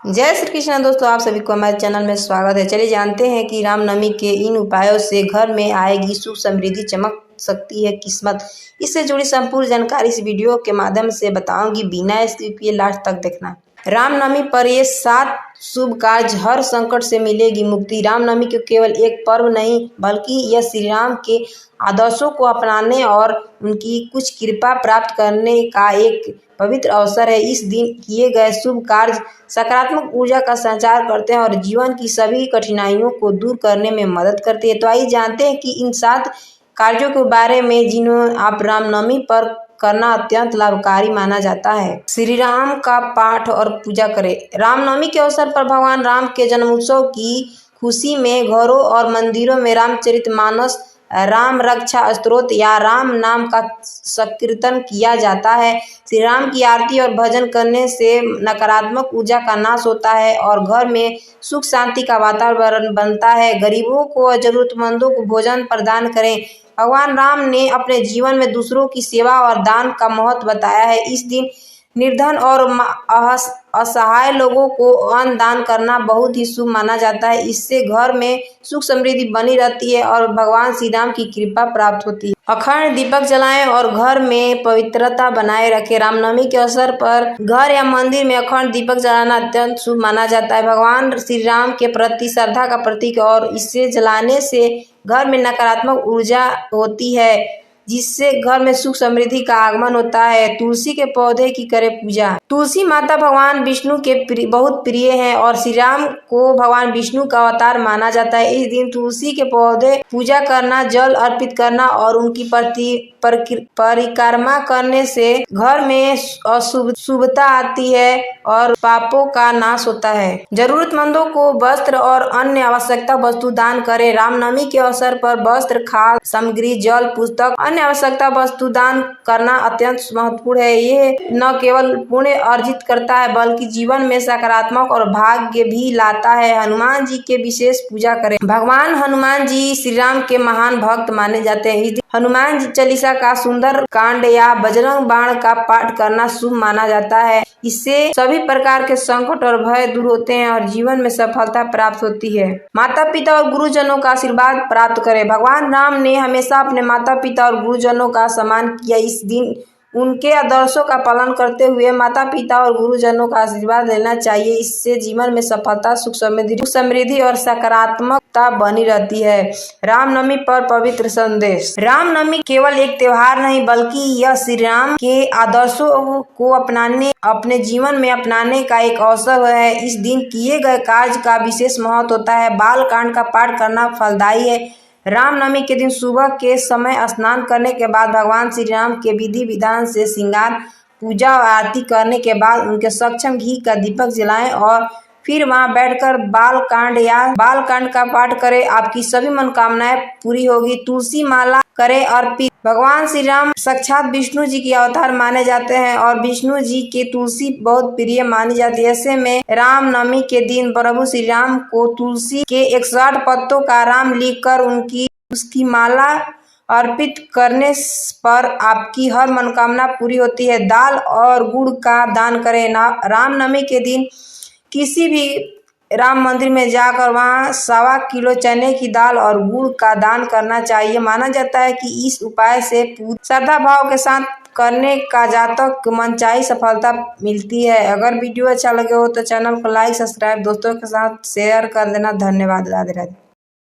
जय श्री कृष्ण दोस्तों, आप सभी को हमारे चैनल में स्वागत है। चलिए जानते हैं कि रामनवमी के इन उपायों से घर में आएगी सुख समृद्धि, चमक सकती है किस्मत। इससे जुड़ी संपूर्ण जानकारी इस वीडियो के माध्यम से बताऊंगी, बिना स्किप किए लास्ट तक देखना। रामनवमी पर ये 7 शुभ कार्य, हर संकट से मिलेगी मुक्ति। रामनवमी को केवल एक पर्व नहीं बल्कि यह श्री राम के आदर्शों को अपनाने और उनकी कुछ कृपा प्राप्त करने का एक पवित्र अवसर है। इस दिन किए गए शुभ कार्य सकारात्मक ऊर्जा का संचार करते हैं और जीवन की सभी कठिनाइयों को दूर करने में मदद करते हैं। तो आइए जानते हैं कि इन 7 कार्यों के बारे में जिन्हें आप रामनवमी पर करना अत्यंत लाभकारी माना जाता है। श्री राम का पाठ और पूजा करें। रामनवमी के अवसर पर भगवान राम के जन्मोत्सव की खुशी में घरों और मंदिरों में रामचरितमानस, राम रक्षा स्तोत्र या राम नाम का संकीर्तन किया जाता है। श्री राम की आरती और भजन करने से नकारात्मक ऊर्जा का नाश होता है और घर में सुख शांति का वातावरण बनता है। गरीबों को और जरूरतमंदों को भोजन प्रदान करें। भगवान राम ने अपने जीवन में दूसरों की सेवा और दान का महत्व बताया है। इस दिन निर्धन और असहाय लोगों को अन्न दान करना बहुत ही शुभ माना जाता है। इससे घर में सुख समृद्धि बनी रहती है और भगवान श्री राम की कृपा प्राप्त होती है। अखंड दीपक जलाएं और घर में पवित्रता बनाए रखें। रामनवमी के अवसर पर घर या मंदिर में अखंड दीपक जलाना अत्यंत शुभ माना जाता है। भगवान श्री राम के प्रति श्रद्धा का प्रतीक और इसे जलाने से घर में नकारात्मक ऊर्जा होती है, जिससे घर में सुख समृद्धि का आगमन होता है। तुलसी के पौधे की करें पूजा। तुलसी माता भगवान विष्णु के बहुत प्रिय हैं और श्री राम को भगवान विष्णु का अवतार माना जाता है। इस दिन तुलसी के पौधे पूजा करना, जल अर्पित करना और उनकी परिक्रमा करने से घर में शुभता आती है और पापों का नाश होता है। जरूरतमंदों को वस्त्र और अन्य आवश्यकता वस्तु दान करें। रामनवमी के अवसर पर वस्त्र, खाद्य सामग्री, जल, पुस्तक, अन्य आवश्यकता वस्तु दान करना अत्यंत महत्वपूर्ण है। ये न केवल पुण्य अर्जित करता है बल्कि जीवन में सकारात्मक और भाग्य भी लाता है। हनुमान जी के विशेष पूजा करें। भगवान हनुमान जी श्री राम के महान भक्त माने जाते हैं। इस दिन हनुमान जी चालीसा का सुंदर कांड या बजरंग बाण का पाठ करना शुभ माना जाता है। इससे सभी प्रकार के संकट और भय दूर होते हैं और जीवन में सफलता प्राप्त होती है। माता पिता और गुरुजनों का आशीर्वाद प्राप्त करें। भगवान राम ने हमेशा अपने माता पिता और गुरुजनों का सम्मान किया। इस दिन उनके आदर्शों का पालन करते हुए माता पिता और गुरुजनों का आशीर्वाद लेना चाहिए। इससे जीवन में सफलता, सुख समृद्धि और सकारात्मकता बनी रहती है। रामनवमी पर पवित्र संदेश। रामनवमी केवल एक त्योहार नहीं बल्कि यह श्री राम के आदर्शों को अपने जीवन में अपनाने का एक अवसर है। इस दिन किए गए कार्य का विशेष महत्व होता है। बालकांड का पाठ करना फलदायी है। रामनवमी के दिन सुबह के समय स्नान करने के बाद भगवान श्री राम के विधि विधान से श्रृंगार, पूजा और आरती करने के बाद उनके सक्षम घी का दीपक जलाएं और फिर वहां बैठकर बालकांड का पाठ करें। आपकी सभी मनोकामनाएं पूरी होगी। तुलसी माला करें अर्पित। भगवान श्री राम साक्षात विष्णु जी के अवतार माने जाते हैं और विष्णु जी के तुलसी बहुत प्रिय मानी जाती है। ऐसे में रामनवमी के दिन प्रभु श्री राम को तुलसी के 108 पत्तों का राम लिखकर उसकी माला अर्पित करने पर आपकी हर मनोकामना पूरी होती है। दाल और गुड़ का दान करें। रामनवमी के दिन किसी भी राम मंदिर में जाकर वहां 1.25 किलो चने की दाल और गुड़ का दान करना चाहिए। माना जाता है कि इस उपाय से श्रद्धा भाव के साथ करने का जातक मनचाही सफलता मिलती है। अगर वीडियो अच्छा लगे हो तो चैनल को लाइक, सब्सक्राइब, दोस्तों के साथ शेयर कर देना। धन्यवाद। राधे राधे।